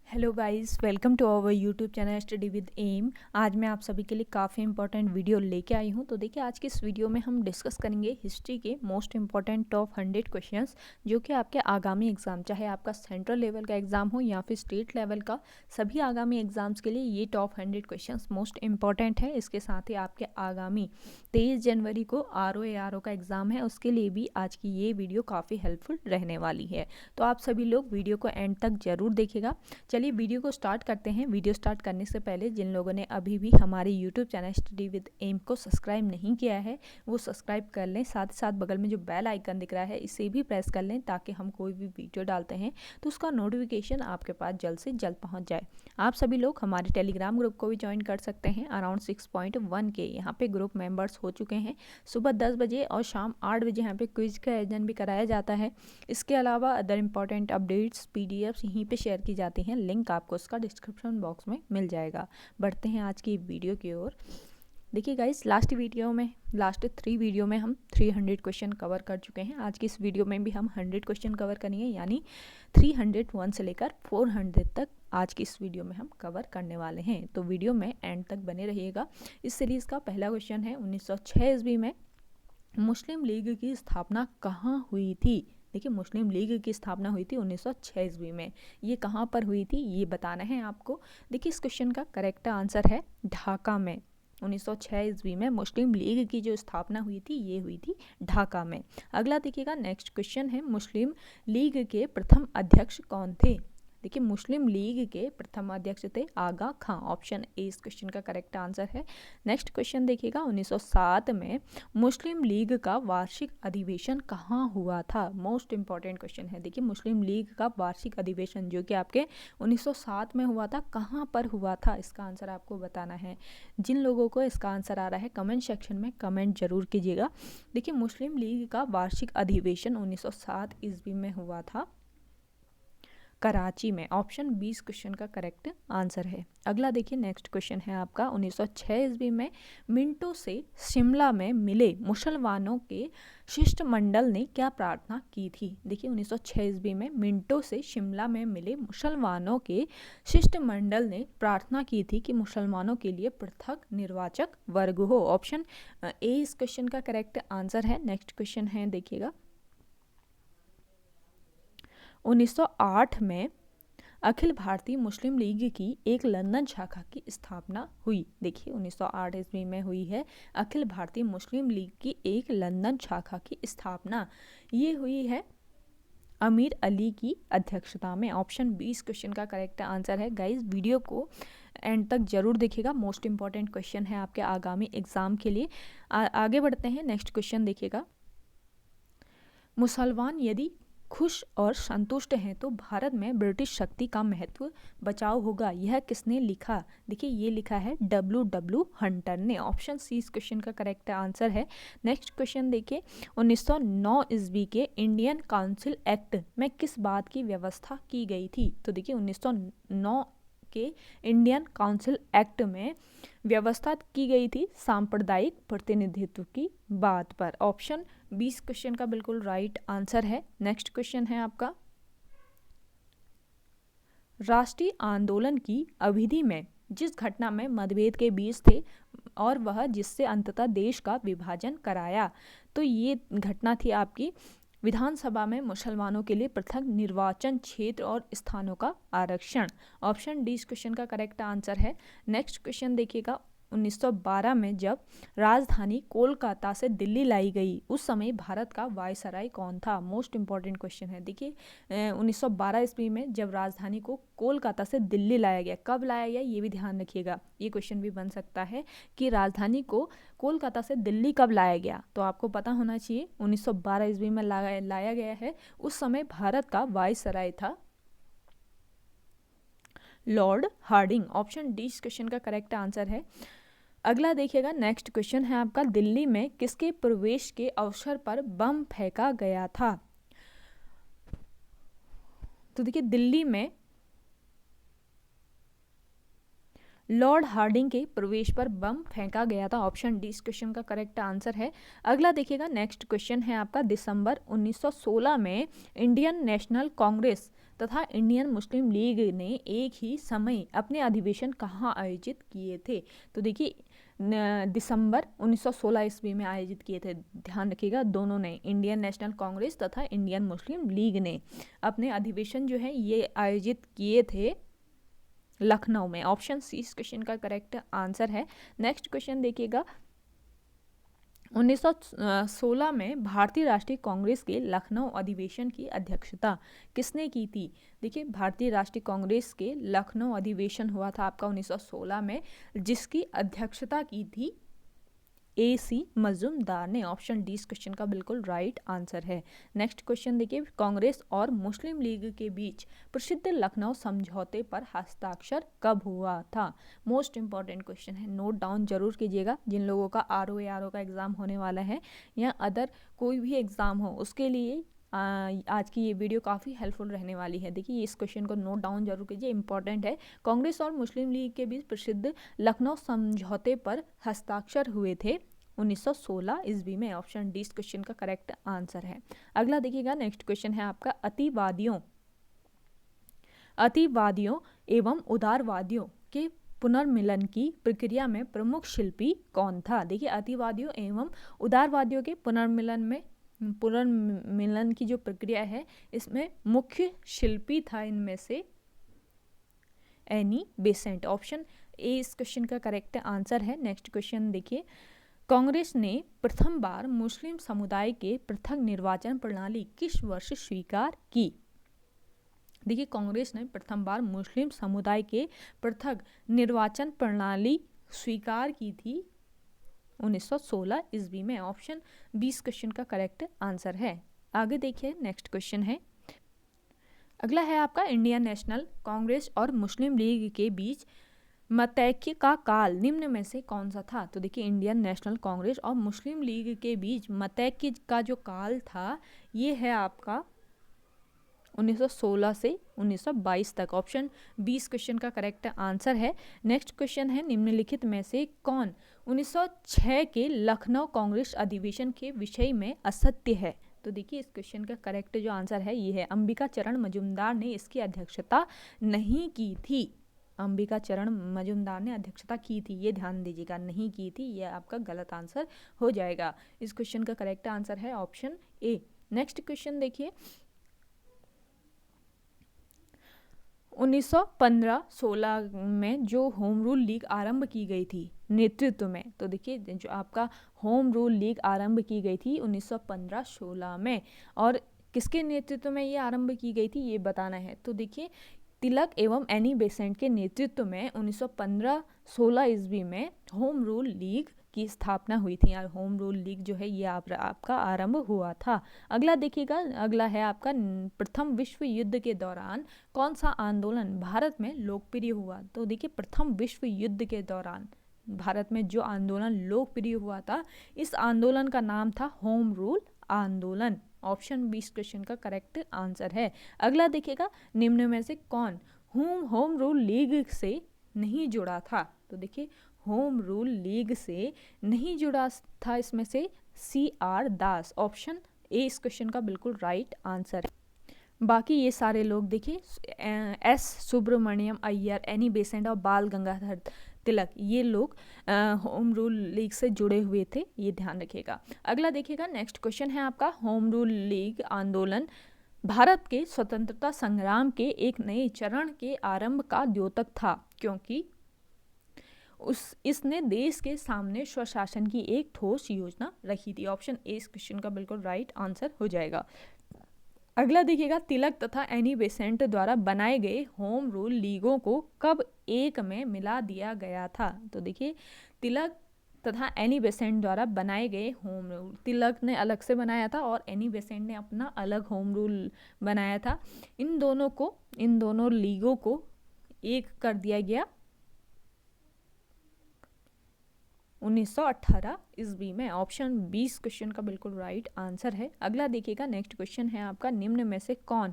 Hello guys, welcome to our YouTube channel study with M. आज मैं आप सभी के लिए काफ़ी इंपॉर्टेंट वीडियो लेके आई हूँ। तो देखिए, आज की इस वीडियो में हम डिस्कस करेंगे हिस्ट्री के मोस्ट इंपॉर्टेंट टॉप 100 क्वेश्चंस जो कि आपके आगामी एग्जाम, चाहे आपका सेंट्रल लेवल का एग्जाम हो या फिर स्टेट लेवल का, सभी आगामी एग्जाम्स के लिए ये टॉप 100 क्वेश्चंस मोस्ट इंपॉर्टेंट है। इसके साथ ही आपके आगामी 23 जनवरी को RO का एग्ज़ाम है, उसके लिए भी आज की ये वीडियो काफ़ी हेल्पफुल रहने वाली है। तो आप सभी लोग वीडियो को एंड तक ज़रूर देखेगा। चलिए वीडियो को स्टार्ट करते हैं। वीडियो स्टार्ट करने से पहले जिन लोगों ने अभी भी हमारे YouTube channel study with M को सब्सक्राइब नहीं किया है वो सब्सक्राइब कर लें। साथ ही साथ बगल में जो बेल आइकन दिख रहा है इसे भी प्रेस कर लें ताकि हम कोई भी वीडियो डालते हैं तो उसका नोटिफिकेशन आपके पास जल्द से जल्द पहुँच जाए। आप सभी लोग हमारे टेलीग्राम ग्रुप को भी ज्वाइन कर सकते हैं। अराउंड 6.1 के यहाँ पे ग्रुप मेंबर्स हो चुके हैं। सुबह 10 बजे और शाम 8 बजे यहाँ पे क्विज का आयोजन भी कराया जाता है। इसके अलावा अदर इंपॉर्टेंट अपडेट्स PDFs यहीं पे शेयर की जाती हैं। लिंक आपको उसका डिस्क्रिप्शन बॉक्स में मिल जाएगा। बढ़ते हैं आज की वीडियो की ओर। देखिए गाइस, लास्ट 3 वीडियो में हम 300 क्वेश्चन कवर कर चुके हैं। आज की इस वीडियो में भी हम 100 क्वेश्चन कवर करेंगे, यानी 301 से लेकर 400 तक आज की इस वीडियो में हम कवर करने वाले हैं। तो वीडियो में एंड तक बने रहिएगा। इस सीरीज़ का पहला क्वेश्चन है, 1906 ईस्वी में मुस्लिम लीग की स्थापना कहाँ हुई थी। देखिए, मुस्लिम लीग की स्थापना हुई थी 1906 ईस्वी में। ये कहाँ पर हुई थी ये बताना है आपको। देखिए, इस क्वेश्चन का करेक्ट आंसर है ढाका में। 1906 ईस्वी में मुस्लिम लीग की जो स्थापना हुई थी ये हुई थी ढाका में। अगला देखिएगा, नेक्स्ट क्वेश्चन है, मुस्लिम लीग के प्रथम अध्यक्ष कौन थे। देखिए, मुस्लिम लीग के प्रथम अध्यक्ष थे आगा खां। ऑप्शन ए इस क्वेश्चन का करेक्ट आंसर है। नेक्स्ट क्वेश्चन देखिएगा, 1907 में मुस्लिम लीग का वार्षिक अधिवेशन कहाँ हुआ था। मोस्ट इंपॉर्टेंट क्वेश्चन है। देखिए, मुस्लिम लीग का वार्षिक अधिवेशन जो कि आपके 1907 में हुआ था, कहाँ पर हुआ था, इसका आंसर आपको बताना है। जिन लोगों को इसका आंसर आ रहा है कमेंट सेक्शन में कमेंट जरूर कीजिएगा। देखिए, मुस्लिम लीग का वार्षिक अधिवेशन 1907 ईस्वी में हुआ था कराची में। ऑप्शन 20 क्वेश्चन का करेक्ट आंसर है। अगला देखिए, नेक्स्ट क्वेश्चन है आपका, 1906 ईस्वी में मिंटो से शिमला में मिले मुसलमानों के शिष्टमंडल ने क्या प्रार्थना की थी। देखिए, 1906 ईस्वी में मिंटो से शिमला में मिले मुसलमानों के शिष्टमंडल ने प्रार्थना की थी कि मुसलमानों के लिए पृथक निर्वाचक वर्ग हो। ऑप्शन ए इस क्वेश्चन का करेक्ट आंसर है। नेक्स्ट क्वेश्चन है, देखिएगा, 1908 में अखिल भारतीय मुस्लिम लीग की एक लंदन शाखा की स्थापना हुई। देखिए, 1908 ईस्वी में हुई है अखिल भारतीय मुस्लिम लीग की एक लंदन शाखा की स्थापना। ये हुई है अमीर अली की अध्यक्षता में। ऑप्शन 20 क्वेश्चन का करेक्ट आंसर है। गाइस, वीडियो को एंड तक जरूर देखिएगा। मोस्ट इंपॉर्टेंट क्वेश्चन है आपके आगामी एग्जाम के लिए। आगे बढ़ते हैं। नेक्स्ट क्वेश्चन देखिएगा, मुसलमान यदि खुश और संतुष्ट हैं तो भारत में ब्रिटिश शक्ति का महत्व बचाव होगा, यह किसने लिखा। देखिए, ये लिखा है W हंटर ने। ऑप्शन सी इस क्वेश्चन का करेक्ट आंसर है। नेक्स्ट क्वेश्चन देखिए, 1909 ईस्वी के इंडियन काउंसिल एक्ट में किस बात की व्यवस्था की गई थी। तो देखिए, 1909 के इंडियन काउंसिल एक्ट में व्यवस्था की गई थी सांप्रदायिक प्रतिनिधित्व की बात पर। ऑप्शन 20 क्वेश्चन का बिल्कुल राइट आंसर है। नेक्स्ट क्वेश्चन है आपका, राष्ट्रीय आंदोलन की अवधि में जिस घटना में मतभेद के बीच थे और वह जिससे अंततः देश का विभाजन कराया, तो ये घटना थी आपकी विधानसभा में मुसलमानों के लिए पृथक निर्वाचन क्षेत्र और स्थानों का आरक्षण। ऑप्शन डी इस क्वेश्चन का करेक्ट आंसर है। नेक्स्ट क्वेश्चन देखिएगा, 1912 में जब राजधानी कोलकाता से दिल्ली लाई गई उस समय भारत का वायसराय कौन था। मोस्ट इंपॉर्टेंट क्वेश्चन है। देखिए, 1912 ईस्वी में जब राजधानी को कोलकाता से दिल्ली लाया गया, कब लाया गया ये भी ध्यान रखिएगा। ये क्वेश्चन भी बन सकता है कि राजधानी को कोलकाता से दिल्ली कब लाया गया, तो आपको पता होना चाहिए 1912 ईस्वी में लाया गया है। उस समय भारत का वायसराय था लॉर्ड हार्डिंग। ऑप्शन डी इस क्वेश्चन का करेक्ट आंसर है। अगला देखिएगा, नेक्स्ट क्वेश्चन है आपका, दिल्ली में किसके प्रवेश के अवसर पर बम फेंका गया था। तो देखिए, दिल्ली में लॉर्ड हार्डिंग के प्रवेश पर बम फेंका गया था? ऑप्शन डी इस क्वेश्चन का करेक्ट आंसर है। अगला देखिएगा, नेक्स्ट क्वेश्चन है आपका, दिसंबर 1916 में इंडियन नेशनल कांग्रेस तथा इंडियन मुस्लिम लीग ने एक ही समय अपने अधिवेशन कहाँ आयोजित किए थे? तो देखिए दिसंबर 1916 ईस्वी में आयोजित किए थे। ध्यान रखिएगा, दोनों ने, इंडियन नेशनल कांग्रेस तथा इंडियन मुस्लिम लीग ने अपने अधिवेशन जो है ये आयोजित किए थे लखनऊ में। ऑप्शन सी इस क्वेश्चन का करेक्ट आंसर है। नेक्स्ट क्वेश्चन देखिएगा, 1916 में भारतीय राष्ट्रीय कांग्रेस के लखनऊ अधिवेशन की अध्यक्षता किसने की थी? देखिए भारतीय राष्ट्रीय कांग्रेस के लखनऊ अधिवेशन हुआ था आपका 1916 में, जिसकी अध्यक्षता की थी AC मजूमदार ने। ऑप्शन डी इस क्वेश्चन का बिल्कुल राइट आंसर है। नेक्स्ट क्वेश्चन देखिए, कांग्रेस और मुस्लिम लीग के बीच प्रसिद्ध लखनऊ समझौते पर हस्ताक्षर कब हुआ था? मोस्ट इंपॉर्टेंट क्वेश्चन है, नोट डाउन जरूर कीजिएगा। जिन लोगों का RO का एग्जाम होने वाला है या अदर कोई भी एग्जाम हो, उसके लिए आज की ये वीडियो काफ़ी हेल्पफुल रहने वाली है। देखिए इस क्वेश्चन को नोट डाउन जरूर कीजिए, इंपॉर्टेंट है। कांग्रेस और मुस्लिम लीग के बीच प्रसिद्ध लखनऊ समझौते पर हस्ताक्षर हुए थे 1916 ईस्वी में। ऑप्शन डी इस क्वेश्चन का करेक्ट आंसर है। अगला देखिएगा, नेक्स्ट क्वेश्चन है आपका, अतिवादियों एवं उदारवादियों के पुनर्मिलन की प्रक्रिया में प्रमुख शिल्पी कौन था? देखिए अतिवादियों एवं उदारवादियों के पुनर्मिलन की जो प्रक्रिया है, इसमें मुख्य शिल्पी था इनमें से एनी बेसेंट। ऑप्शन ए इस क्वेश्चन का करेक्ट आंसर है। नेक्स्ट क्वेश्चन देखिए, कांग्रेस ने प्रथम बार मुस्लिम समुदाय के पृथक निर्वाचन प्रणाली किस वर्ष स्वीकार की? देखिए कांग्रेस ने प्रथम बार मुस्लिम समुदाय के पृथक निर्वाचन प्रणाली स्वीकार की थी 1916 ईस्वी में। ऑप्शन 20 क्वेश्चन का करेक्ट आंसर है। आगे देखिए, नेक्स्ट क्वेश्चन है, अगला है आपका, इंडियन नेशनल कांग्रेस और मुस्लिम लीग के बीच मतैक्य का काल निम्न में से कौन सा था? तो देखिए इंडियन नेशनल कांग्रेस और मुस्लिम लीग के बीच मतैक्य का जो काल था ये है आपका 1916 से 1922 तक। ऑप्शन 20 क्वेश्चन का करेक्ट आंसर है। नेक्स्ट क्वेश्चन है, निम्नलिखित में से कौन 1906 के लखनऊ कांग्रेस अधिवेशन के विषय में असत्य है? तो देखिए इस क्वेश्चन का करेक्ट जो आंसर है ये है, अंबिका चरण मजूमदार ने इसकी अध्यक्षता नहीं की थी। अंबिका चरण मजूमदार ने अध्यक्षता की थी, ये ध्यान दीजिएगा, नहीं की थी, ये आपका गलत आंसर हो जाएगा। इस क्वेश्चन का करेक्ट आंसर है ऑप्शन ए। नेक्स्ट क्वेश्चन देखिए, 1915-16 में जो होम रूल लीग आरंभ की गई थी नेतृत्व में, तो देखिए जो आपका होम रूल लीग आरंभ की गई थी 1915-16 में, और किसके नेतृत्व में ये आरंभ की गई थी ये बताना है। तो देखिए तिलक एवं एनी बेसेंट के नेतृत्व में 1915-16 ईस्वी में होम रूल लीग की स्थापना हुई थी, और होम रूल लीग जो है ये आपका आरंभ हुआ था। अगला देखिएगा, अगला है आपका, प्रथम विश्व युद्ध के दौरान कौन सा आंदोलन भारत में लोकप्रिय हुआ? तो देखिए प्रथम विश्व युद्ध के दौरान भारत में जो आंदोलन लोकप्रिय हुआ था, इस आंदोलन का नाम था होम रूल आंदोलन। ऑप्शन 20 क्वेश्चन का करेक्ट आंसर है। अगला देखिएगा, निम्न में से कौन होम रूल लीग से नहीं जुड़ा था? तो देखिए होम रूल लीग से नहीं जुड़ा था इसमें से CR दास। ऑप्शन ए इस क्वेश्चन का बिल्कुल राइट आंसर है। बाकी ये सारे लोग देखिए S Subramaniam Iyer, Annie Besant और बाल गंगाधर तिलक, ये लोग होम रूल लीग से जुड़े हुए थे, ये ध्यान रखिएगा। अगला देखिएगा, नेक्स्ट क्वेश्चन है आपका, होम रूल लीग आंदोलन भारत के स्वतंत्रता संग्राम के एक नए चरण के आरंभ का द्योतक था, क्योंकि इसने देश के सामने स्वशासन की एक ठोस योजना रखी थी। ऑप्शन ए इस क्वेश्चन का बिल्कुल राइट आंसर हो जाएगा। अगला देखिएगा, तिलक तथा एनी बेसेंट द्वारा बनाए गए होम रूल लीगों को कब एक में मिला दिया गया था? तो देखिए तिलक तथा एनी बेसेंट द्वारा बनाए गए होम रूल, तिलक ने अलग से बनाया था और एनी बेसेंट ने अपना अलग होम रूल बनाया था। इन दोनों लीगों को एक कर दिया गया 1918 ईस्वी में। ऑप्शन 20 क्वेश्चन का बिल्कुल राइट आंसर है। अगला देखिएगा, नेक्स्ट क्वेश्चन है आपका, निम्न में से कौन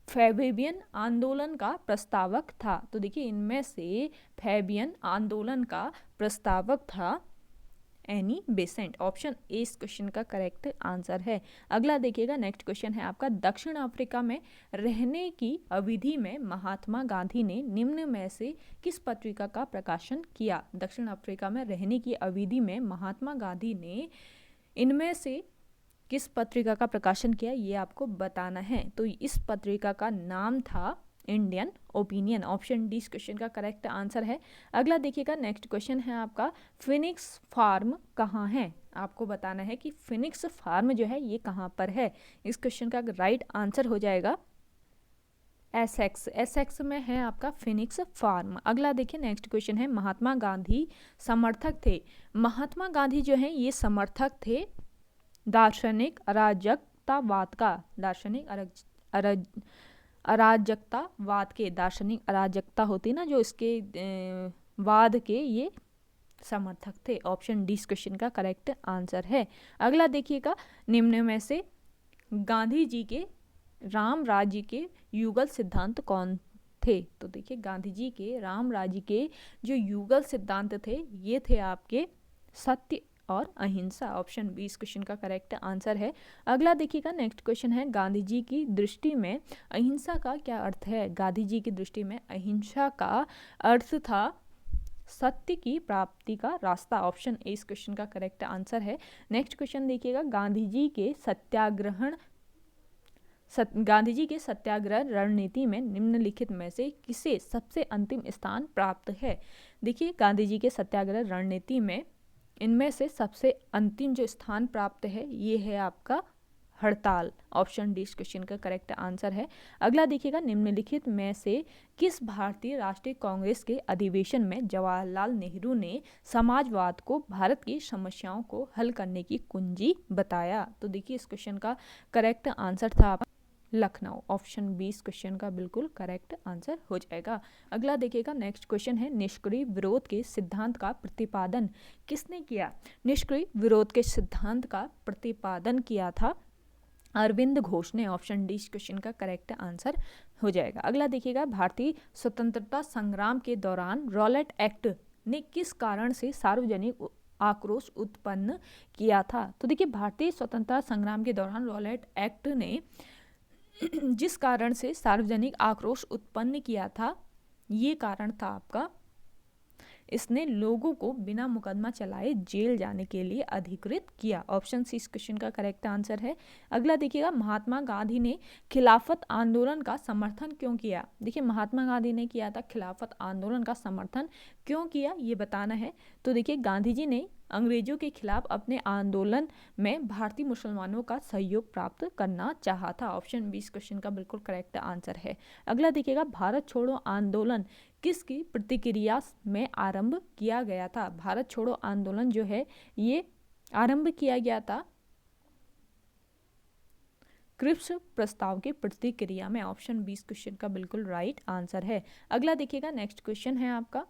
फैबियन आंदोलन का प्रस्तावक था? तो देखिए इनमें से फैबियन आंदोलन का प्रस्तावक था एनी बेसेंट। ऑप्शन ए इस क्वेश्चन का करेक्ट आंसर है। अगला देखिएगा, नेक्स्ट क्वेश्चन है आपका, दक्षिण अफ्रीका में रहने की अवधि में महात्मा गांधी ने निम्न में से किस पत्रिका का प्रकाशन किया? दक्षिण अफ्रीका में रहने की अवधि में महात्मा गांधी ने इनमें से किस पत्रिका का प्रकाशन किया, ये आपको बताना है। तो इस पत्रिका का नाम था इंडियन ओपिनियन। ऑप्शन डी इस क्वेश्चन का करेक्ट आंसर है। अगला देखिएगा, नेक्स्ट क्वेश्चन है आपका, फिनिक्स फार्म कहाँ है? आपको बताना है कि फिनिक्स फार्म जो है ये कहाँ पर है। इस क्वेश्चन का राइट आंसर हो जाएगा एसेक्स। एसेक्स में है आपका फिनिक्स फार्म। अगला देखिए, नेक्स्ट क्वेश्चन है, महात्मा गांधी समर्थक थे? महात्मा गांधी जो है ये समर्थक थे दार्शनिक अराजकतावाद का। दार्शनिक अराजकतावाद के, दार्शनिक अराजकता होती ना जो, इसके वाद के ये समर्थक थे। ऑप्शन डी इस क्वेश्चन का करेक्ट आंसर है। अगला देखिएगा, निम्न में से गांधी जी के राम राज्य के युगल सिद्धांत कौन थे? तो देखिए गांधी जी के राम राज्य के जो युगल सिद्धांत थे ये थे आपके सत्य और अहिंसा। ऑप्शन बी इस क्वेश्चन का करेक्ट आंसर है। अगला देखिएगा, नेक्स्ट क्वेश्चन है, गांधी जी की दृष्टि में अहिंसा का क्या अर्थ है? गांधी जी की दृष्टि में अहिंसा का अर्थ था सत्य की प्राप्ति का रास्ता। ऑप्शन ए इस क्वेश्चन का करेक्ट आंसर है। नेक्स्ट क्वेश्चन देखिएगा, गांधी जी के सत्याग्रह रणनीति में निम्नलिखित में से किसे सबसे अंतिम स्थान प्राप्त है? देखिए गांधी जी के सत्याग्रह रणनीति में इनमें से सबसे अंतिम जो स्थान प्राप्त है ये है आपका हड़ताल। ऑप्शन डी इस क्वेश्चन का करेक्ट आंसर है। अगला देखिएगा, निम्नलिखित में से किस भारतीय राष्ट्रीय कांग्रेस के अधिवेशन में जवाहरलाल नेहरू ने समाजवाद को भारत की समस्याओं को हल करने की कुंजी बताया? तो देखिए इस क्वेश्चन का करेक्ट आंसर था लखनऊ। ऑप्शन बी इस क्वेश्चन का बिल्कुल करेक्ट आंसर हो जाएगा। अगला देखिएगा, नेक्स्ट क्वेश्चन है, निष्क्रिय विरोध के सिद्धांत का प्रतिपादन किसने किया? निष्क्रिय विरोध के सिद्धांत का प्रतिपादन किया था अरविंद घोष ने। ऑप्शन डी इस क्वेश्चन का करेक्ट आंसर हो जाएगा। अगला देखिएगा, भारतीय स्वतंत्रता संग्राम के दौरान रॉलेट एक्ट ने किस कारण से सार्वजनिक आक्रोश उत्पन्न किया था? तो देखिए भारतीय स्वतंत्रता संग्राम के दौरान रॉलेट एक्ट ने जिस कारण से सार्वजनिक आक्रोश उत्पन्न किया था ये कारण था आपका, इसने लोगों को बिना मुकदमा चलाए जेल जाने के लिए अधिकृत किया। ऑप्शन सी इस क्वेश्चन का करेक्ट आंसर है। अगला देखिएगा, महात्मा गांधी ने खिलाफत आंदोलन का समर्थन क्यों किया? देखिए महात्मा गांधी ने किया था खिलाफत आंदोलन का समर्थन, क्यों किया ये बताना है। तो देखिए गांधी जी ने अंग्रेजों के खिलाफ अपने आंदोलन में भारतीय मुसलमानों का सहयोग प्राप्त करना चाहा था। ऑप्शन बी इस क्वेश्चन का बिल्कुल करेक्ट आंसर है। अगला देखिएगा, भारत छोड़ो आंदोलन किसकी प्रतिक्रिया में आरंभ किया गया था? भारत छोड़ो आंदोलन जो है ये आरंभ किया गया था क्रिप्स प्रस्ताव की प्रतिक्रिया में। ऑप्शन बी इस क्वेश्चन का बिल्कुल राइट आंसर है। अगला देखिएगा, नेक्स्ट क्वेश्चन है आपका,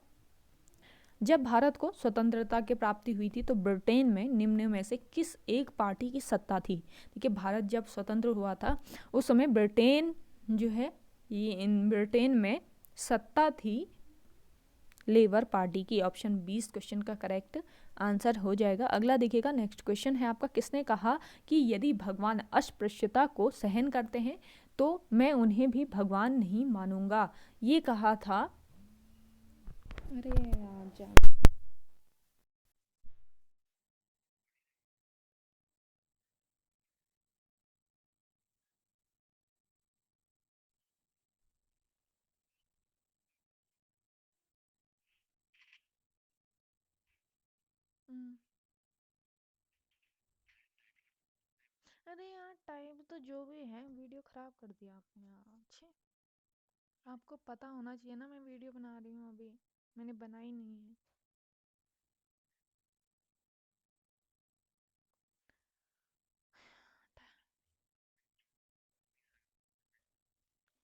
जब भारत को स्वतंत्रता की प्राप्ति हुई थी तो ब्रिटेन में निम्न में से किस एक पार्टी की सत्ता थी? देखिए भारत जब स्वतंत्र हुआ था उस समय ब्रिटेन जो है ये इन ब्रिटेन में सत्ता थी लेबर पार्टी की। ऑप्शन 20 क्वेश्चन का करेक्ट आंसर हो जाएगा। अगला देखिएगा, नेक्स्ट क्वेश्चन है आपका, किसने कहा कि यदि भगवान अस्पृश्यता को सहन करते हैं तो मैं उन्हें भी भगवान नहीं मानूंगा? ये कहा था, अरे यार जान अरे यार टाइम तो जो भी है, वीडियो खराब कर दिया आपने यार। अच्छे आपको पता होना चाहिए ना, मैं वीडियो बना रही हूँ अभी, मैंने बनाई नहीं है।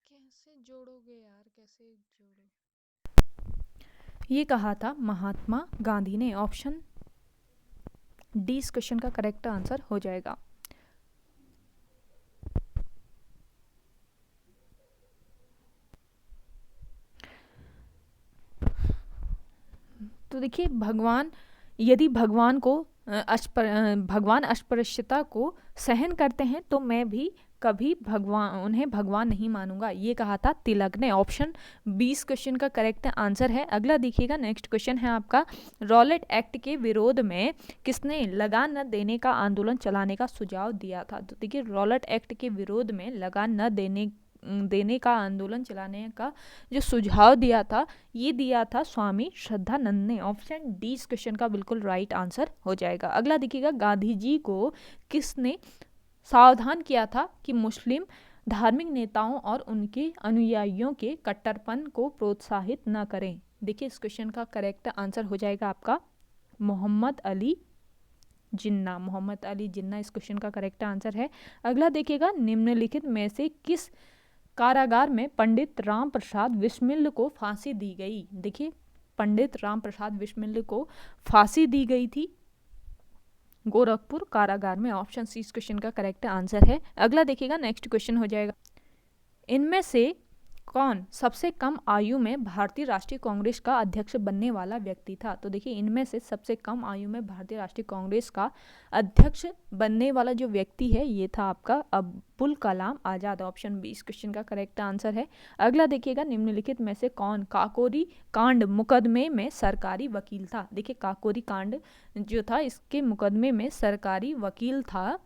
कैसे जोड़ोगे यार, कैसे जोड़ो? ये कहा था महात्मा गांधी ने। ऑप्शन डी इस क्वेश्चन का करेक्ट आंसर हो जाएगा। तो देखिए यदि भगवान अस्पृश्यता को सहन करते हैं तो मैं भी कभी उन्हें भगवान नहीं मानूंगा, ये कहा था तिलक ने। ऑप्शन 20 क्वेश्चन का करेक्ट आंसर है। अगला देखिएगा, नेक्स्ट क्वेश्चन है आपका, रॉलेट एक्ट के विरोध में किसने लगान न देने का आंदोलन चलाने का सुझाव दिया था? तो देखिए, रॉलेट एक्ट के विरोध में लगान न देने का आंदोलन चलाने का जो सुझाव दिया था, ये दिया था स्वामी श्रद्धानंद ने। ऑप्शन डी इस क्वेश्चन का बिल्कुल राइट आंसर हो जाएगा। अगला देखिएगा, गांधी जी को किसने सावधान किया था कि मुस्लिम धार्मिक नेताओं और उनके अनुयायियों के कट्टरपन को प्रोत्साहित न करें? देखिए, इस क्वेश्चन का करेक्ट आंसर हो जाएगा आपका मोहम्मद अली जिन्ना। मोहम्मद अली जिन्ना इस क्वेश्चन का करेक्ट आंसर है। अगला देखिएगा, निम्नलिखित में से किस कारागार में पंडित राम प्रसाद बिस्मिल को फांसी दी गई? देखिए, पंडित राम प्रसाद बिस्मिल को फांसी दी गई थी गोरखपुर कारागार में। ऑप्शन सी इस क्वेश्चन का करेक्ट आंसर है। अगला देखिएगा, नेक्स्ट क्वेश्चन हो जाएगा, इनमें से कौन सबसे कम आयु में भारतीय राष्ट्रीय कांग्रेस का अध्यक्ष बनने वाला व्यक्ति था? तो देखिए, इनमें से सबसे कम आयु में भारतीय राष्ट्रीय कांग्रेस का अध्यक्ष बनने वाला जो व्यक्ति है, ये था आपका अब्दुल कलाम आजाद। ऑप्शन बी इस क्वेश्चन का करेक्ट आंसर है। अगला देखिएगा, निम्नलिखित में से कौन काकोरी कांड मुकदमे में सरकारी वकील था? देखिए, काकोरी कांड जो था, इसके मुकदमे में सरकारी वकील था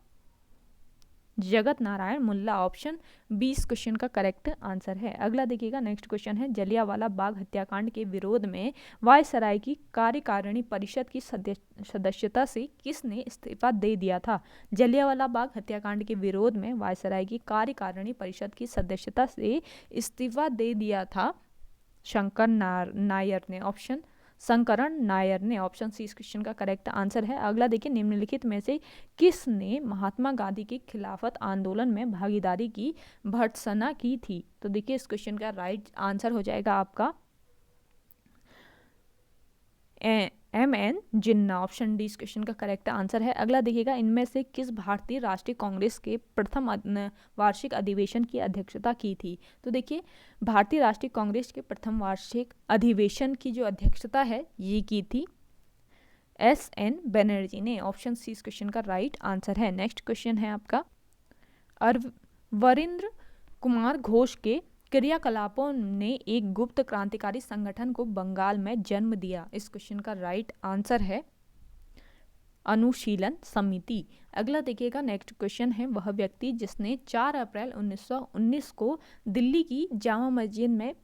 जगत नारायण मुल्ला। ऑप्शन 20 क्वेश्चन का करेक्ट आंसर है। अगला देखिएगा, नेक्स्ट क्वेश्चन है, जलियांवाला बाग हत्याकांड के विरोध में वायसराय की कार्यकारिणी परिषद की सदस्यता से किसने इस्तीफा दे दिया था? जलियांवाला बाग हत्याकांड के विरोध में वायसराय की कार्यकारिणी परिषद की सदस्यता से इस्तीफा दे दिया था शंकर नायर ने। ऑप्शन शंकरण नायर ने। ऑप्शन सी इस क्वेश्चन का करेक्ट आंसर है। अगला देखिए, निम्नलिखित में से किसने महात्मा गांधी के खिलाफत आंदोलन में भागीदारी की भर्त्सना की थी? तो देखिए, इस क्वेश्चन का राइट आंसर हो जाएगा आपका M.N. जिन्ना। ऑप्शन डी इस क्वेश्चन का करेक्ट आंसर है। अगला देखिएगा, इनमें से किस भारतीय राष्ट्रीय कांग्रेस के प्रथम वार्षिक अधिवेशन की अध्यक्षता की थी? तो देखिए, भारतीय राष्ट्रीय कांग्रेस के प्रथम वार्षिक अधिवेशन की जो अध्यक्षता है, ये की थी S.N. बनर्जी ने। ऑप्शन सी इस क्वेश्चन का राइट आंसर है। नेक्स्ट क्वेश्चन है आपका, वरिंद्र कुमार घोष के क्रियाकलापों ने एक गुप्त क्रांतिकारी संगठन को बंगाल में जन्म दिया। इस क्वेश्चन का राइट आंसर है अनुशीलन समिति। अगला देखिएगा, नेक्स्ट क्वेश्चन है, वह व्यक्ति जिसने 4 अप्रैल 1919 को दिल्ली की जामा मस्जिद में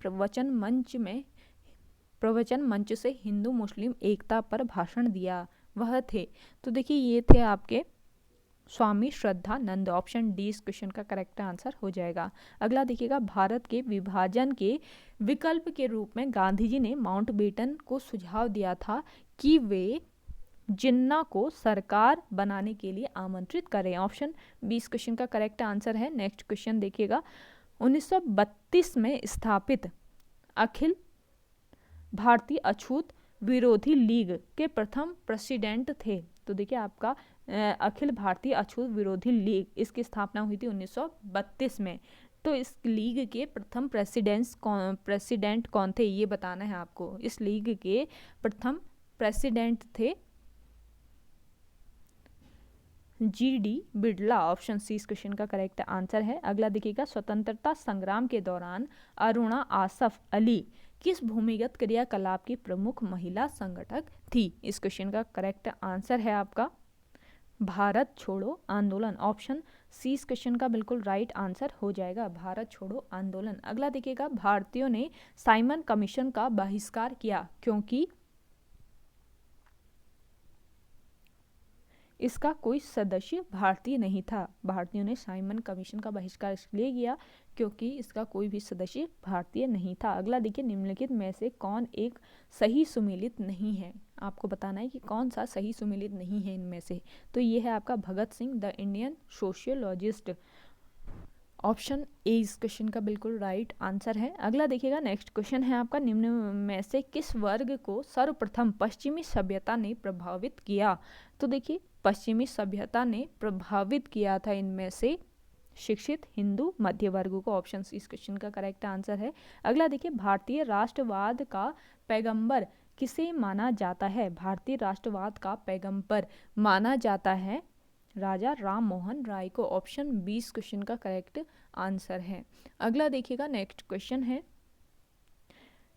प्रवचन मंच से हिंदू मुस्लिम एकता पर भाषण दिया, वह थे? तो देखिए, ये थे आपके स्वामी श्रद्धानंद। ऑप्शन डी इस क्वेश्चन का करेक्ट आंसर हो जाएगा। अगला देखिएगा, भारत के विभाजन के विकल्प के रूप में गांधी जी ने माउंटबेटन को सुझाव दिया था कि वे जिन्ना को सरकार बनाने के लिए आमंत्रित करें। ऑप्शन बी इस क्वेश्चन का करेक्ट आंसर है। नेक्स्ट क्वेश्चन देखिएगा, 1932 में स्थापित अखिल भारतीय अछूत विरोधी लीग के प्रथम प्रेसिडेंट थे? तो देखिए, आपका अखिल भारतीय अछूत विरोधी लीग, इसकी स्थापना हुई थी 1932 में। तो इस लीग के प्रथम प्रेसिडेंट कौन थे, ये बताना है आपको। इस लीग के प्रथम प्रेसिडेंट थे G.D. बिड़ला। ऑप्शन सी इस क्वेश्चन का करेक्ट आंसर है। अगला देखिएगा, स्वतंत्रता संग्राम के दौरान अरुणा आसफ अली किस भूमिगत क्रियाकलाप की प्रमुख महिला संगठक थी? इस क्वेश्चन का करेक्ट आंसर है आपका भारत छोड़ो आंदोलन। ऑप्शन सी इस क्वेश्चन का बिल्कुल राइट आंसर हो जाएगा, भारत छोड़ो आंदोलन। अगला देखिएगा, भारतीयों ने साइमन कमीशन का बहिष्कार किया क्योंकि इसका कोई सदस्य भारतीय नहीं था। भारतीयों ने साइमन कमीशन का बहिष्कार इसलिए किया क्योंकि इसका कोई भी सदस्य भारतीय नहीं था। अगला देखिए, निम्नलिखित में से कौन एक सही सुमेलित नहीं है? आपको बताना है कि कौन सा सही सुमेलित नहीं है इनमें से। तो ये है आपका Bhagat Singh the Indian sociologist. Option A इस क्वेश्चन का बिल्कुल राइट आंसर है। अगला देखिएगा, नेक्स्ट क्वेश्चन है आपका, निम्न में से किस वर्ग को सर्वप्रथम पश्चिमी सभ्यता ने प्रभावित किया? तो देखिए, पश्चिमी सभ्यता ने प्रभावित किया था इनमें से शिक्षित हिंदू मध्य वर्ग को। ऑप्शन सी इस क्वेश्चन का करेक्ट आंसर है। अगला देखिए, भारतीय राष्ट्रवाद का पैगंबर किसे माना जाता है भारतीय राष्ट्रवाद का पैगंबर? माना जाता है राजा राम मोहन राय को। ऑप्शन 20 क्वेश्चन का करेक्ट आंसर है। अगला देखिएगा, नेक्स्ट क्वेश्चन है,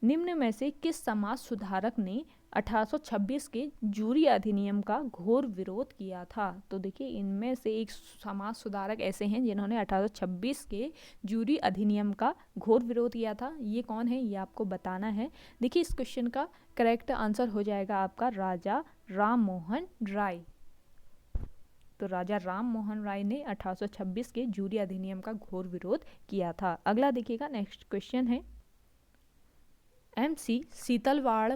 निम्न में से किस समाज सुधारक ने 1826 के जूरी अधिनियम का घोर विरोध किया था? तो देखिए, इनमें से एक समाज सुधारक ऐसे हैं जिन्होंने 1826 के जूरी अधिनियम का घोर विरोध किया था। ये कौन है, ये आपको बताना है। देखिए, इस क्वेश्चन का करेक्ट आंसर हो जाएगा आपका राजा राम मोहन राय। तो राजा राम मोहन राय ने 1826 के जूरी अधिनियम का घोर विरोध किया था। अगला देखिएगा, नेक्स्ट क्वेश्चन है, MC सीतलवाड़,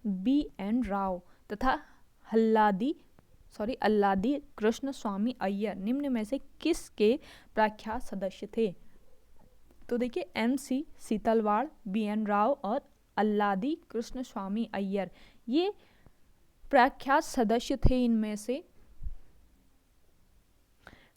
BN राव तथा अल्लादी कृष्ण स्वामी अय्यर निम्न में से किसके प्रख्यात सदस्य थे? तो देखिए, MC सीतलवाड़, BN राव और अल्लादी कृष्ण स्वामी अय्यर ये प्रख्यात सदस्य थे इनमें से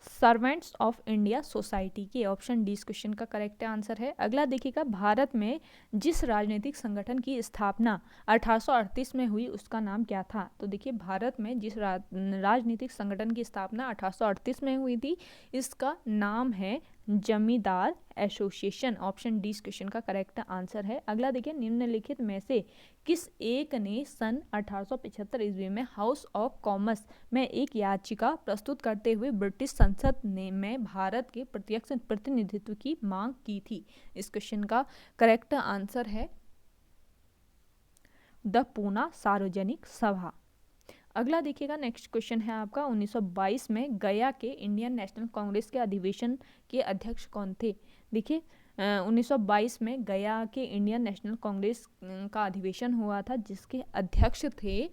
सर्वेंट्स ऑफ इंडिया सोसाइटी के। ऑप्शन डी इस क्वेश्चन का करेक्ट आंसर है। अगला देखिएगा, भारत में जिस राजनीतिक संगठन की स्थापना 1838 में हुई उसका नाम क्या था? तो देखिए, भारत में जिस राजनीतिक संगठन की स्थापना 1838 में हुई थी, इसका नाम है जमींदार एसोसिएशन। ऑप्शन डी इस क्वेश्चन का करेक्ट आंसर है। अगला देखिए, निम्नलिखित में से किस एक ने सन 1875 ईस्वी में हाउस ऑफ कॉमन्स में एक याचिका प्रस्तुत करते हुए ब्रिटिश संसद में भारत के प्रत्यक्ष प्रतिनिधित्व की मांग की थी? इस क्वेश्चन का करेक्ट आंसर है द पूना सार्वजनिक सभा। अगला देखिएगा, नेक्स्ट क्वेश्चन है आपका, 1922 में गया के इंडियन नेशनल कांग्रेस के अधिवेशन के अध्यक्ष कौन थे? देखिए, 1922 में गया के इंडियन नेशनल कांग्रेस का अधिवेशन हुआ था, जिसके अध्यक्ष थे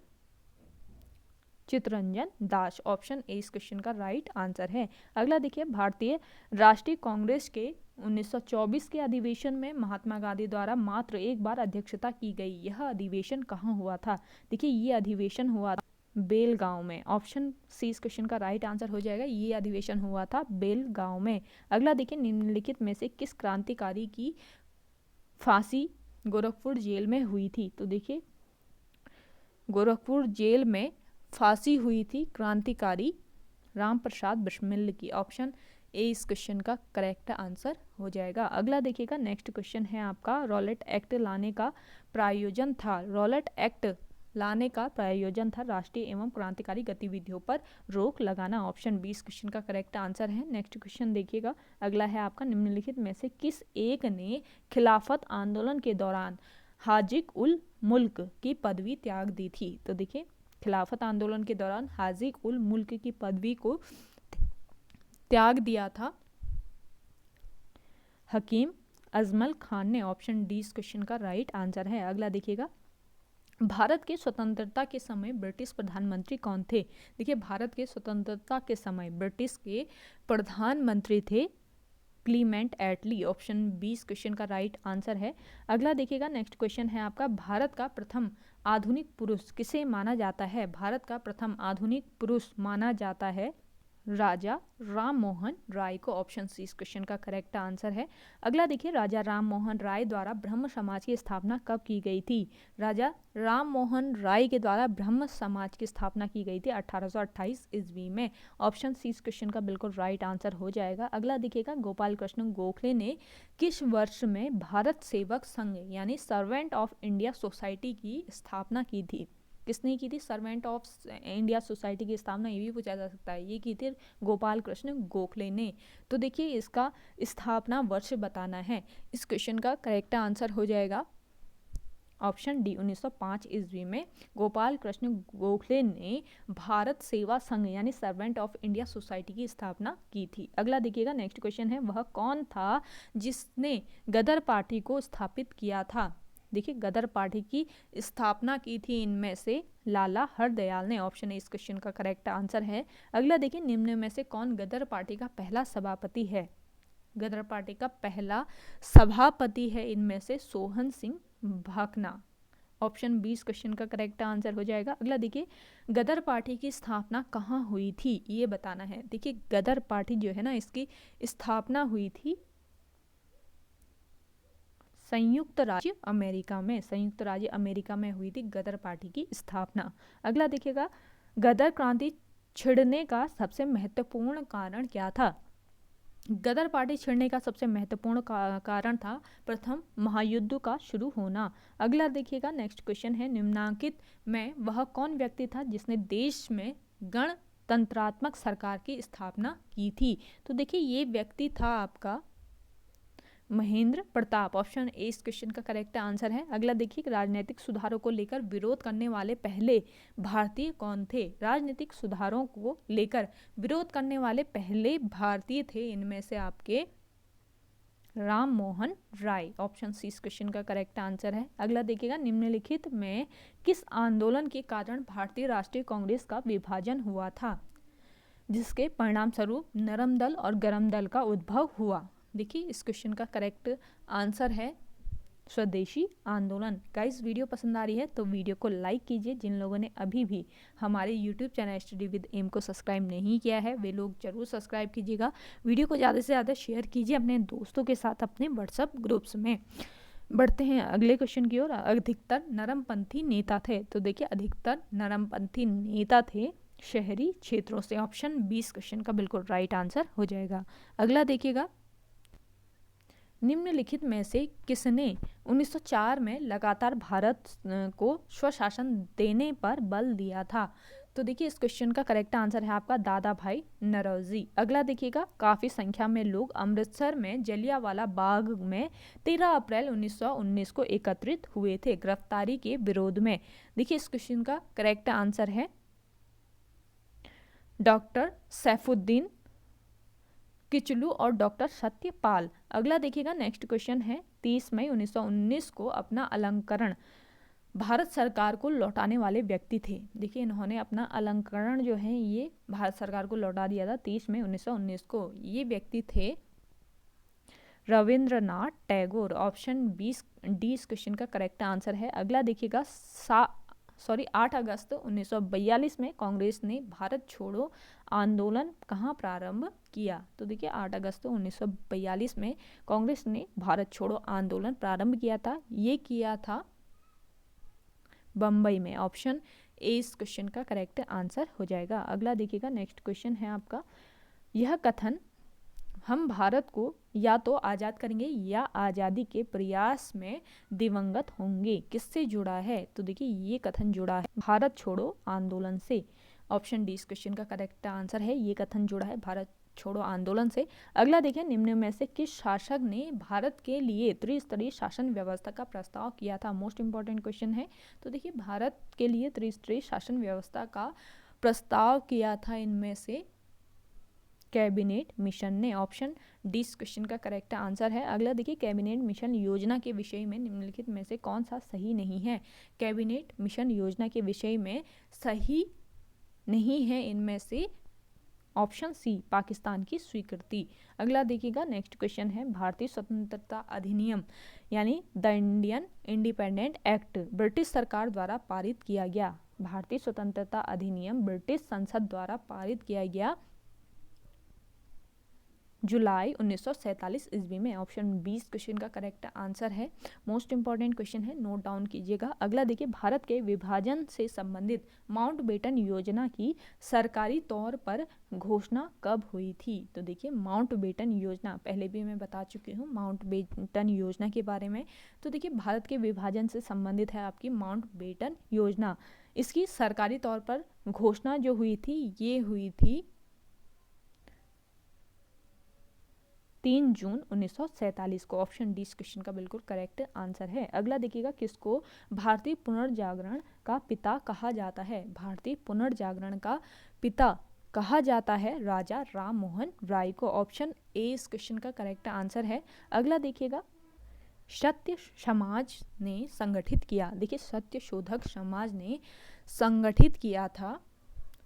चित्तरंजन दास। ऑप्शन ए इस क्वेश्चन का राइट आंसर है। अगला देखिए, भारतीय राष्ट्रीय कांग्रेस के 1924 के अधिवेशन में महात्मा गांधी द्वारा मात्र एक बार अध्यक्षता की गई। यह अधिवेशन कहाँ हुआ था? देखिए, ये अधिवेशन हुआ था बेलगांव में। ऑप्शन सी इस क्वेश्चन का राइट आंसर हो जाएगा। ये अधिवेशन हुआ था बेलगांव में। अगला देखिए, निम्नलिखित में से किस क्रांतिकारी की फांसी गोरखपुर जेल में हुई थी? तो देखिए, गोरखपुर जेल में फांसी हुई थी क्रांतिकारी राम प्रसाद बिस्मिल की। ऑप्शन ए इस क्वेश्चन का करेक्ट आंसर हो जाएगा। अगला देखिएगा, नेक्स्ट क्वेश्चन है आपका, रॉलेट एक्ट लाने का प्रायोजन था। रॉलेट एक्ट लाने का प्रायोजन था राष्ट्रीय एवं क्रांतिकारी गतिविधियों पर रोक लगाना। ऑप्शन 20 क्वेश्चन का करेक्ट आंसर है। नेक्स्ट क्वेश्चन देखिएगा, अगला है आपका, निम्नलिखित में से किस एक ने खिलाफत आंदोलन के दौरान हाजिक उल मुल्क की पदवी त्याग दी थी? तो देखिए, खिलाफत आंदोलन के दौरान हाजिक उल मुल्क की पदवी को त्याग दिया था हकीम अजमल खान ने। ऑप्शन डी इस क्वेश्चन का राइट आंसर है। अगला देखिएगा, भारत के स्वतंत्रता के समय ब्रिटिश प्रधानमंत्री कौन थे? देखिए, भारत के स्वतंत्रता के समय ब्रिटिश के प्रधानमंत्री थे क्लीमेंट एटली। ऑप्शन 20 क्वेश्चन का राइट आंसर है। अगला देखिएगा, नेक्स्ट क्वेश्चन है आपका, भारत का प्रथम आधुनिक पुरुष किसे माना जाता है? भारत का प्रथम आधुनिक पुरुष माना जाता है राजा राम मोहन राय को। ऑप्शन सी इस क्वेश्चन का करेक्ट आंसर है। अगला देखिए, राजा राम मोहन राय द्वारा ब्रह्म समाज की स्थापना कब की गई थी? राजा राम मोहन राय के द्वारा ब्रह्म समाज की स्थापना की गई थी 1828 ईस्वी में। ऑप्शन सी इस क्वेश्चन का बिल्कुल राइट आंसर हो जाएगा। अगला देखिएगा, गोपाल कृष्ण गोखले ने किस वर्ष में भारत सेवक संघ यानी सर्वेंट ऑफ इंडिया सोसाइटी की स्थापना की थी? किसने की थी सर्वेंट ऑफ इंडिया सोसाइटी की स्थापना? ये भी पूछा जा सकता है। ये की थी गोपाल कृष्ण गोखले ने। तो देखिए, इसका स्थापना वर्ष बताना है। इस क्वेश्चन का करेक्ट आंसर हो जाएगा ऑप्शन डी 1905 ईस्वी में गोपाल कृष्ण गोखले ने भारत सेवा संघ यानी सर्वेंट ऑफ इंडिया सोसाइटी की स्थापना की थी। अगला देखिएगा, नेक्स्ट क्वेश्चन है, वह कौन था जिसने गदर पार्टी को स्थापित किया था? देखिए, गदर पार्टी की स्थापना की थी इनमें से लाला हरदयाल ने। ऑप्शन ए इस क्वेश्चन का करेक्ट आंसर है। अगला देखिए, निम्न में से कौन गदर पार्टी का पहला सभापति है? गदर पार्टी का पहला सभापति है इनमें से सोहन सिंह भाकना। ऑप्शन 20 क्वेश्चन का करेक्ट आंसर हो जाएगा। अगला देखिए, गदर पार्टी की स्थापना कहाँ हुई थी ये बताना है। देखिए, गदर पार्टी जो है ना, इसकी स्थापना हुई थी संयुक्त राज्य अमेरिका में हुई थी गदर पार्टी की स्थापना। अगला देखिएगा, गदर क्रांति छिड़ने का सबसे महत्वपूर्ण कारण क्या था? गदर पार्टी छिड़ने का सबसे महत्वपूर्ण कारण था प्रथम महायुद्ध का शुरू होना। अगला देखिएगा, नेक्स्ट क्वेश्चन है, निम्नांकित में वह कौन व्यक्ति था जिसने देश में गणतंत्रात्मक सरकार की स्थापना की थी? तो देखिए ये व्यक्ति था आपका महेंद्र प्रताप। ऑप्शन ए इस क्वेश्चन का करेक्ट आंसर है। अगला देखिए, राजनीतिक सुधारों को लेकर विरोध करने वाले पहले भारतीय कौन थे? राजनीतिक सुधारों को लेकर विरोध करने वाले पहले भारतीय थे इनमें से आपके राम मोहन राय। ऑप्शन सी इस क्वेश्चन का करेक्ट आंसर है। अगला देखिएगा, निम्नलिखित में किस आंदोलन के कारण भारतीय राष्ट्रीय कांग्रेस का विभाजन हुआ था, जिसके परिणाम स्वरूप नरम दल और गरम दल का उद्भव हुआ? देखिए इस क्वेश्चन का करेक्ट आंसर है स्वदेशी आंदोलन। गाइस वीडियो पसंद आ रही है तो वीडियो को लाइक कीजिए। जिन लोगों ने अभी भी हमारे YouTube channel study with M को सब्सक्राइब नहीं किया है वे लोग जरूर सब्सक्राइब कीजिएगा। वीडियो को ज़्यादा से ज़्यादा शेयर कीजिए अपने दोस्तों के साथ अपने व्हाट्सएप ग्रुप्स में। बढ़ते हैं अगले क्वेश्चन की ओर। अधिकतर नरमपंथी नेता थे, तो देखिए अधिकतर नरमपंथी नेता थे शहरी क्षेत्रों से। ऑप्शन 20 क्वेश्चन का बिल्कुल राइट आंसर हो जाएगा। अगला देखिएगा, निम्नलिखित में से किसने 1904 में लगातार भारत को स्वशासन देने पर बल दिया था? तो देखिए इस क्वेश्चन का करेक्ट आंसर है आपका दादा भाई नौरोजी। अगला देखिएगा, काफ़ी संख्या में लोग अमृतसर में जलियांवाला बाग में 13 अप्रैल 1919 को एकत्रित हुए थे गिरफ्तारी के विरोध में। देखिए इस क्वेश्चन का करेक्ट आंसर है डॉक्टर सैफुद्दीन किचलू और डॉक्टर सत्यपाल। अगला देखिएगा, नेक्स्ट क्वेश्चन है, 30 मई 1919 को अपना अलंकरण भारत सरकार को लौटाने वाले व्यक्ति थे। देखिए इन्होंने अपना अलंकरण जो है ये भारत सरकार को लौटा दिया था 30 मई 1919 को। ये व्यक्ति थे रविंद्रनाथ टैगोर। ऑप्शन 20 डी इस क्वेश्चन का करेक्ट आंसर है। अगला देखिएगा, 8 अगस्त 1942 में कांग्रेस ने भारत छोड़ो आंदोलन कहाँ प्रारंभ किया? तो देखिए 8 अगस्त 1942 में कांग्रेस ने भारत छोड़ो आंदोलन प्रारंभ किया था। ये किया था बम्बई में। ऑप्शन ए इस क्वेश्चन का करेक्ट आंसर हो जाएगा। अगला देखिएगा, नेक्स्ट क्वेश्चन है आपका, यह कथन हम भारत को या तो आज़ाद करेंगे या आज़ादी के प्रयास में दिवंगत होंगे किससे जुड़ा है? तो देखिए ये कथन जुड़ा है भारत छोड़ो आंदोलन से। ऑप्शन डी इस क्वेश्चन का करेक्ट आंसर है। ये कथन जुड़ा है भारत छोड़ो आंदोलन से। अगला देखिए, निम्न में से किस शासक ने भारत के लिए त्रिस्तरीय शासन व्यवस्था का प्रस्ताव किया था? मोस्ट इंपॉर्टेंट क्वेश्चन है। तो देखिए भारत के लिए त्रिस्तरीय शासन व्यवस्था का प्रस्ताव किया था इनमें से कैबिनेट मिशन ने। ऑप्शन डी इस क्वेश्चन का करेक्ट आंसर है। अगला देखिए, कैबिनेट मिशन योजना के विषय में निम्नलिखित में से कौन सा सही नहीं है? कैबिनेट मिशन योजना के विषय में सही नहीं है इनमें से ऑप्शन सी पाकिस्तान की स्वीकृति। अगला देखिएगा, नेक्स्ट क्वेश्चन है, भारतीय स्वतंत्रता अधिनियम यानी the Indian independent act British सरकार द्वारा पारित किया गया। भारतीय स्वतंत्रता अधिनियम ब्रिटिश संसद द्वारा पारित किया गया जुलाई 1947 ईस्वी में। ऑप्शन 20 क्वेश्चन का करेक्ट आंसर है। मोस्ट इंपॉर्टेंट क्वेश्चन है, नोट डाउन कीजिएगा। अगला देखिए, भारत के विभाजन से संबंधित माउंटबेटन योजना की सरकारी तौर पर घोषणा कब हुई थी? तो देखिए माउंटबेटन योजना पहले भी मैं बता चुकी हूँ माउंटबेटन योजना के बारे में। तो देखिए भारत के विभाजन से संबंधित है आपकी माउंटबेटन योजना। इसकी सरकारी तौर पर घोषणा जो हुई थी ये हुई थी 3 जून 1947 को। ऑप्शन डी इस क्वेश्चन का बिल्कुल करेक्ट आंसर है। अगला देखिएगा, किसको भारतीय पुनर्जागरण का पिता कहा जाता है? भारतीय पुनर्जागरण का पिता कहा जाता है राजा राम मोहन राय को। ऑप्शन ए इस क्वेश्चन का करेक्ट आंसर है। अगला देखिएगा, सत्य समाज ने संगठित किया। देखिए सत्य शोधक समाज ने संगठित किया था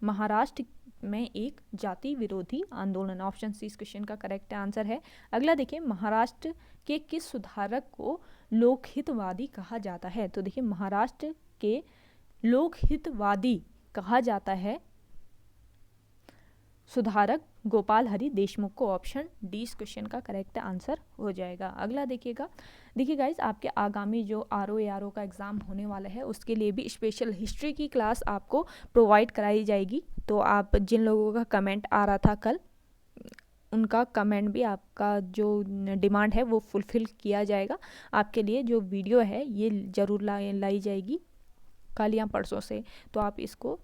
महाराष्ट्र में एक जाति विरोधी आंदोलन। ऑप्शन सी इस क्वेश्चन का करेक्ट आंसर है। अगला देखिए, महाराष्ट्र के किस सुधारक को लोकहितवादी कहा जाता है? तो देखिए महाराष्ट्र के लोकहितवादी कहा जाता है सुधारक गोपाल हरि देशमुख को। ऑप्शन डी इस क्वेश्चन का करेक्ट आंसर हो जाएगा। अगला देखिएगा, देखिए गाइज आपके आगामी जो आरओ का एग्ज़ाम होने वाला है उसके लिए भी स्पेशल हिस्ट्री की क्लास आपको प्रोवाइड कराई जाएगी। तो आप जिन लोगों का कमेंट आ रहा था कल, उनका कमेंट भी, आपका जो डिमांड है वो फुलफ़िल किया जाएगा। आपके लिए जो वीडियो है ये ज़रूर लाई जाएगी कल या परसों से, तो आप इसको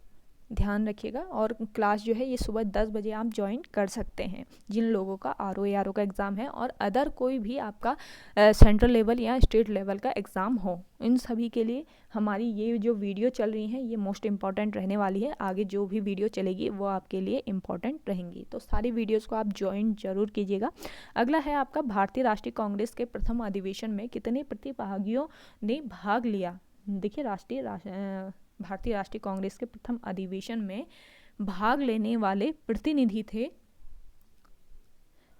ध्यान रखिएगा। और क्लास जो है ये सुबह 10 बजे आप ज्वाइन कर सकते हैं जिन लोगों का आरओ का एग्ज़ाम है, और अदर कोई भी आपका सेंट्रल लेवल या स्टेट लेवल का एग्ज़ाम हो, इन सभी के लिए हमारी ये जो वीडियो चल रही है ये मोस्ट इम्पॉर्टेंट रहने वाली है। आगे जो भी वीडियो चलेगी वो आपके लिए इम्पॉर्टेंट रहेंगी, तो सारी वीडियोज़ को आप ज्वाइन जरूर कीजिएगा। अगला है आपका, भारतीय राष्ट्रीय कांग्रेस के प्रथम अधिवेशन में कितने प्रतिभागियों ने भाग लिया। देखिए भारतीय राष्ट्रीय कांग्रेस के प्रथम अधिवेशन में भाग लेने वाले प्रतिनिधि थे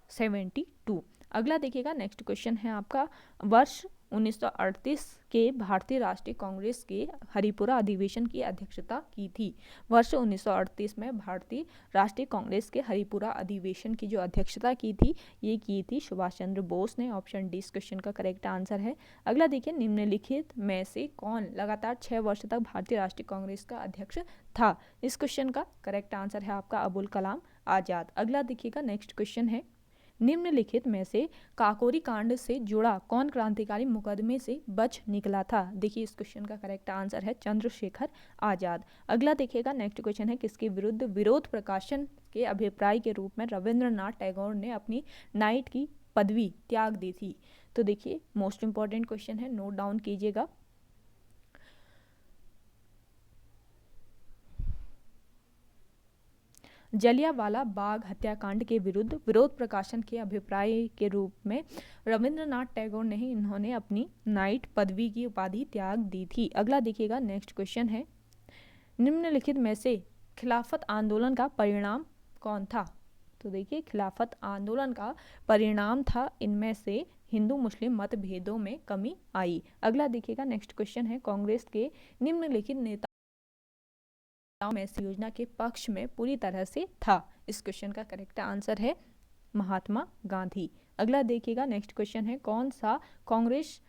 72। अगला देखिएगा, नेक्स्ट क्वेश्चन है आपका, वर्ष 1938 के भारतीय राष्ट्रीय कांग्रेस के हरिपुरा अधिवेशन की अध्यक्षता की थी। वर्ष 1938 में भारतीय राष्ट्रीय कांग्रेस के हरिपुरा अधिवेशन की जो अध्यक्षता की थी ये की थी सुभाष चंद्र बोस ने। ऑप्शन डी इस क्वेश्चन का करेक्ट आंसर है। अगला देखिए, निम्नलिखित में से कौन लगातार 6 वर्ष तक भारतीय राष्ट्रीय कांग्रेस का अध्यक्ष था। इस क्वेश्चन का करेक्ट आंसर है आपका अबुल कलाम आज़ाद। अगला देखिएगा, नेक्स्ट क्वेश्चन है, निम्नलिखित में से काकोरी कांड से जुड़ा कौन क्रांतिकारी मुकदमे से बच निकला था। देखिए इस क्वेश्चन का करेक्ट आंसर है चंद्रशेखर आजाद। अगला देखिएगा, नेक्स्ट क्वेश्चन है, किसके विरुद्ध विरोध प्रकाशन के अभिप्राय के रूप में रविंद्रनाथ टैगोर ने अपनी नाइट की पदवी त्याग दी थी। तो देखिए मोस्ट इंपॉर्टेंट क्वेश्चन है, नोट डाउन कीजिएगा। जलियांवाला बाग हत्याकांड के विरुद्ध विरोध प्रकाशन के अभिप्राय के रूप में रविंद्रनाथ टैगोर ने इन्होंने अपनी नाइट पदवी की उपाधि त्याग दी थी। अगला देखिएगा, नेक्स्ट क्वेश्चन है, निम्नलिखित में से खिलाफत आंदोलन का परिणाम कौन था। तो देखिए खिलाफत आंदोलन का परिणाम था इनमें से हिंदू मुस्लिम मतभेदों में कमी आई। अगला देखिएगा, नेक्स्ट क्वेश्चन है, कांग्रेस के निम्नलिखित नेता में इस योजना के पक्ष में पूरी तरह से था। इस क्वेश्चन का करेक्ट आंसर है महात्मा गांधी। अगला देखिएगा, नेक्स्ट क्वेश्चन है, कौन सा कांग्रेस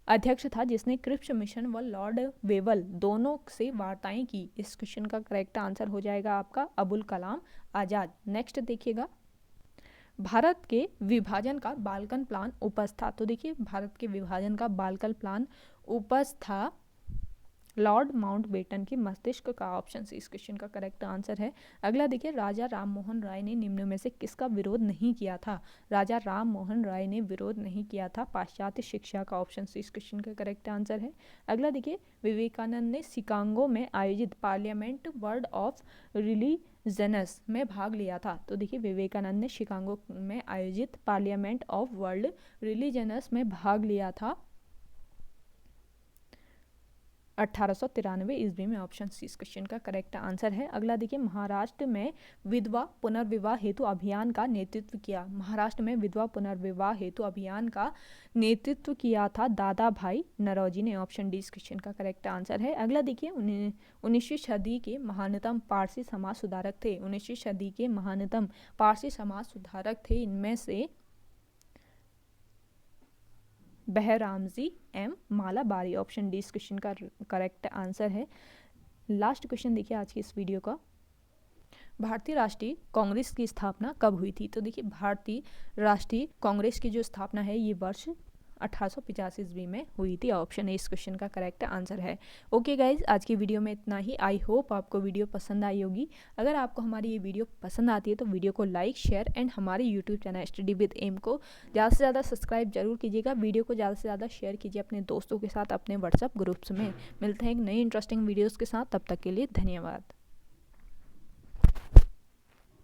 अध्यक्ष था जिसने क्रिप्स मिशन व लॉर्ड वेवल दोनों से वार्ताएं की। इस क्वेश्चन का करेक्ट आंसर हो जाएगा आपका अबुल कलाम आजाद। नेक्स्ट देखिएगा, भारत के विभाजन का बाल्कन प्लान उपज था। तो देखिए भारत के विभाजन का बाल्कन प्लान उपज था लॉर्ड माउंटबेटन के मस्तिष्क का। ऑप्शन सी इस क्वेश्चन का करेक्ट आंसर है। अगला देखिए, राजा राम मोहन राय ने निम्न में से किसका विरोध नहीं किया था। राजा राम मोहन राय ने विरोध नहीं किया था पाश्चात्य शिक्षा का। ऑप्शन सी इस क्वेश्चन का करेक्ट आंसर है। अगला देखिए, विवेकानंद ने शिकागो में आयोजित पार्लियामेंट वर्ल्ड ऑफ रिलीजनस में भाग लिया था। तो देखिए विवेकानंद ने शिकागो में आयोजित पार्लियामेंट ऑफ वर्ल्ड रिलीजनस में भाग लिया था 1893 ईस्वी में। ऑप्शन सी इस क्वेश्चन का करेक्ट आंसर है। अगला देखिए, महाराष्ट्र में विधवा पुनर्विवाह हेतु अभियान का नेतृत्व किया। महाराष्ट्र में विधवा पुनर्विवाह हेतु अभियान का नेतृत्व किया था दादा भाई नौरोजी ने। ऑप्शन डी इस क्वेश्चन का करेक्ट आंसर है। अगला देखिए, 19वीं सदी के महानतम पारसी समाज सुधारक थे। 19वीं सदी के महानतम पारसी समाज सुधारक थे इनमें से बहरामजी एम मालाबारी। ऑप्शन डी इस क्वेश्चन का करेक्ट आंसर है। लास्ट क्वेश्चन देखिए आज की इस वीडियो का, भारतीय राष्ट्रीय कांग्रेस की स्थापना कब हुई थी। तो देखिए भारतीय राष्ट्रीय कांग्रेस की जो स्थापना है ये वर्ष 1885 ईस्वी में हुई थी। ऑप्शन ए इस क्वेश्चन का करेक्ट आंसर है। ओके गाइज, आज की वीडियो में इतना ही। आई होप आपको वीडियो पसंद आई होगी। अगर आपको हमारी ये वीडियो पसंद आती है तो वीडियो को लाइक शेयर एंड हमारे YouTube channel study with M को ज़्यादा से ज़्यादा सब्सक्राइब जरूर कीजिएगा। वीडियो को ज़्यादा से ज़्यादा शेयर कीजिए अपने दोस्तों के साथ, अपने व्हाट्सएप ग्रुप्स में। मिलते हैं एक नई इंटरेस्टिंग वीडियोज़ के साथ, तब तक के लिए धन्यवाद।